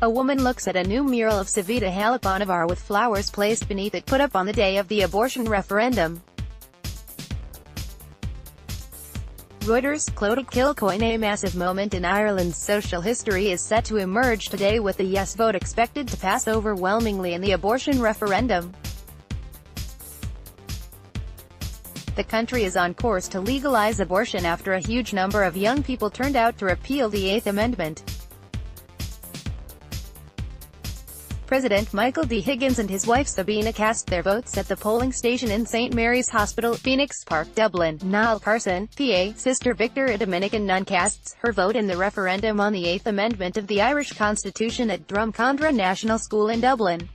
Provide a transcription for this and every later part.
A woman looks at a new mural of Savita Halappanavar with flowers placed beneath it, put up on the day of the abortion referendum. Reuters, Clodagh Kilcoyne A massive moment in Ireland's social history is set to emerge today, with the yes vote expected to pass overwhelmingly in the abortion referendum. The country is on course to legalise abortion after a huge number of young people turned out to repeal the Eighth Amendment. President Michael D Higgins and his wife Sabina cast their votes at the polling station in St Mary's Hospital, Phoenix Park, Dublin. Niall Carson, PA, Sister Victor, a Dominican nun, casts her vote in the referendum on the Eighth Amendment of the Irish Constitution at Drumcondra National School in Dublin.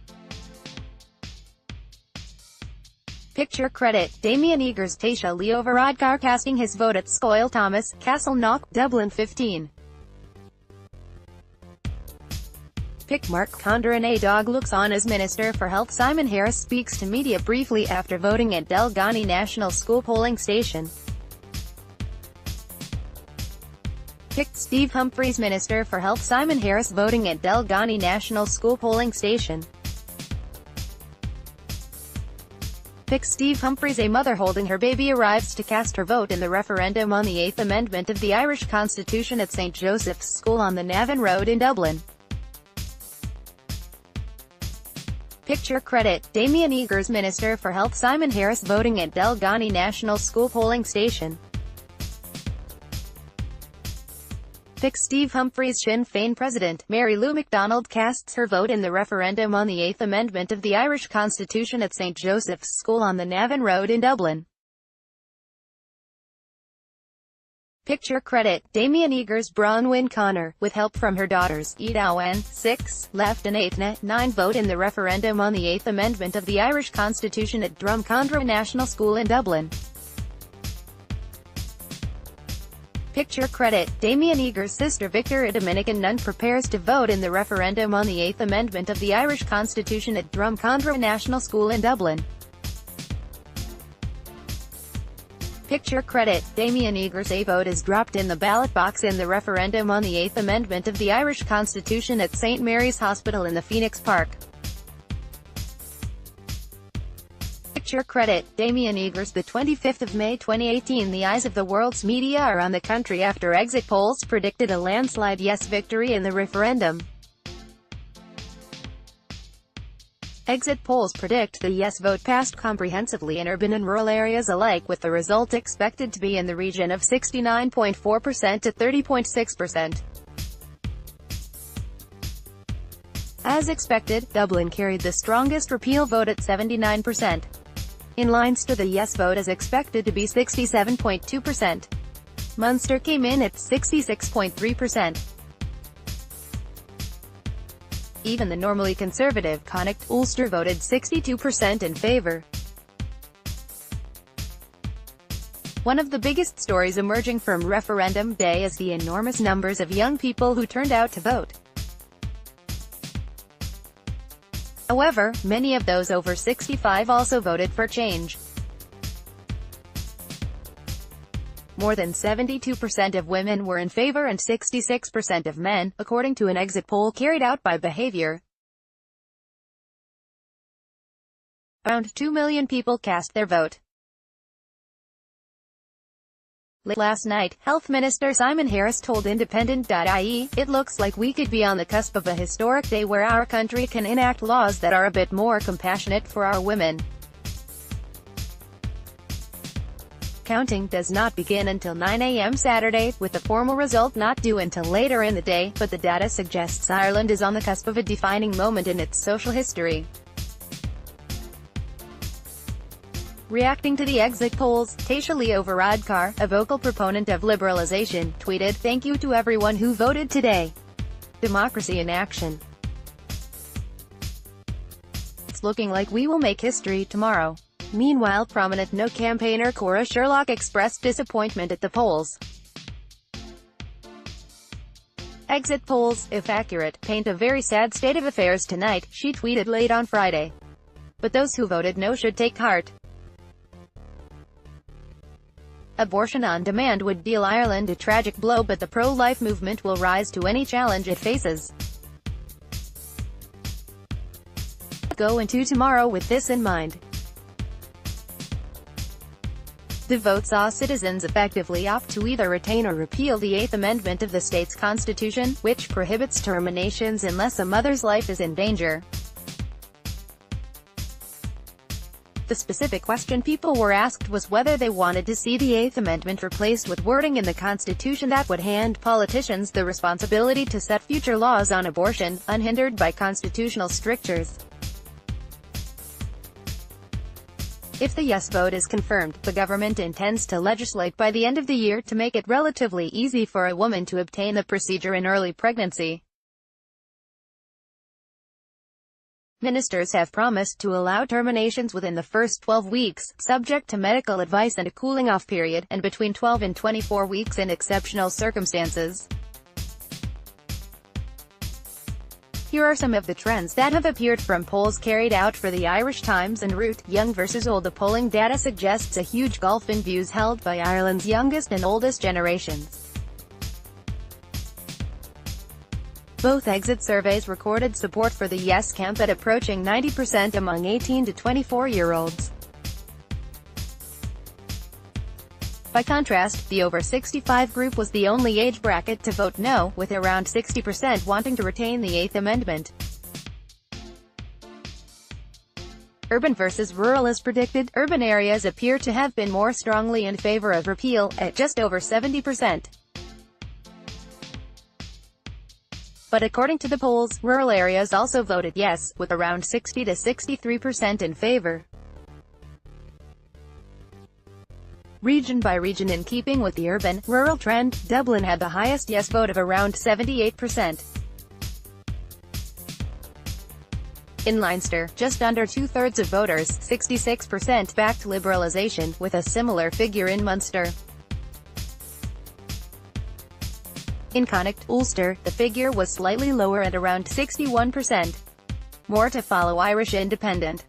Picture credit: Damien Eagers. Taoiseach Leo Varadkar casting his vote at Scoil Thomas, Castleknock, Dublin 15. Pic. Mark Condren. A dog looks on as Minister for Health Simon Harris speaks to media briefly after voting at Delgany National School polling station. Pic. Steve Humphries. Minister for Health Simon Harris voting at Delgany National School polling station. Pic. Steve Humphries. A mother holding her baby arrives to cast her vote in the referendum on the Eighth Amendment of the Irish Constitution at St Joseph's School on the Navan Road in Dublin. Picture credit: Damien Eagers. Minister for Health Simon Harris voting at Delgany National School polling station. Pic. Steve Humphries. Sinn Féin President Mary Lou MacDonald casts her vote in the referendum on the Eighth Amendment of the Irish Constitution at St Joseph's School on the Navan Road in Dublin. Picture credit: Damien Eagers. Bronwyn Connor, with help from her daughters, Edawen, 6, Left and Aithne, 9 vote in the referendum on the Eighth Amendment of the Irish Constitution at Drumcondra National School in Dublin. Picture credit: Damien Eagers' sister Victor, a Dominican nun, prepares to vote in the referendum on the Eighth Amendment of the Irish Constitution at Drumcondra National School in Dublin. Picture credit: Damien Eagers. A vote is dropped in the ballot box in the referendum on the Eighth Amendment of the Irish Constitution at St Mary's Hospital in the Phoenix Park. Picture credit: Damien Eagers. The 25th of May 2018. The eyes of the world's media are on the country after exit polls predicted a landslide yes victory in the referendum. Exit polls predict the yes vote passed comprehensively in urban and rural areas alike, with the result expected to be in the region of 69.4% to 30.6%. As expected, Dublin carried the strongest repeal vote at 79%. In Leinster the yes vote is expected to be 67.2%. Munster came in at 66.3%. Even the normally conservative Connacht, Ulster voted 62% in favour. One of the biggest stories emerging from referendum day is the enormous numbers of young people who turned out to vote. However, many of those over 65 also voted for change. More than 72% of women were in favor and 66% of men, according to an exit poll carried out by Behaviour. Around 2 million people cast their vote. Last night, Health Minister Simon Harris told Independent.ie, "It looks like we could be on the cusp of a historic day where our country can enact laws that are a bit more compassionate for our women." Counting does not begin until 9 a.m. Saturday, with the formal result not due until later in the day, but the data suggests Ireland is on the cusp of a defining moment in its social history. Reacting to the exit polls, Taoiseach Leo Varadkar, a vocal proponent of liberalisation, tweeted, "Thank you to everyone who voted today. Democracy in action. It's looking like we will make history tomorrow." Meanwhile, prominent No campaigner Cora Sherlock expressed disappointment at the polls. "Exit polls, if accurate, paint a very sad state of affairs tonight," she tweeted late on Friday. "But those who voted no should take heart. Abortion on demand would deal Ireland a tragic blow, but the pro-life movement will rise to any challenge it faces." go into tomorrow with this in mind. The vote saw citizens effectively opt to either retain or repeal the Eighth Amendment of the state's constitution, which prohibits terminations unless a mother's life is in danger. The specific question people were asked was whether they wanted to see the Eighth Amendment replaced with wording in the Constitution that would hand politicians the responsibility to set future laws on abortion, unhindered by constitutional strictures. If the yes vote is confirmed, the government intends to legislate by the end of the year to make it relatively easy for a woman to obtain the procedure in early pregnancy. Ministers have promised to allow terminations within the first 12 weeks, subject to medical advice and a cooling-off period, and between 12 and 24 weeks in exceptional circumstances. Here are some of the trends that have appeared from polls carried out for the Irish Times and Reuters. Young versus old. The polling data suggests a huge gulf in views held by Ireland's youngest and oldest generations. Both exit surveys recorded support for the yes camp at approaching 90% among 18 to 24-year-olds. By contrast, the over 65 group was the only age bracket to vote no, with around 60% wanting to retain the Eighth Amendment. Urban versus rural. As predicted, urban areas appear to have been more strongly in favor of repeal, at just over 70%. But according to the polls, rural areas also voted yes, with around 60 to 63% in favor. Region by region. In keeping with the urban-rural trend, Dublin had the highest yes vote of around 78%. In Leinster, just under two-thirds of voters, 66%, backed liberalisation, with a similar figure in Munster. In Connacht, Ulster, the figure was slightly lower at around 61%. More to follow. Irish Independent.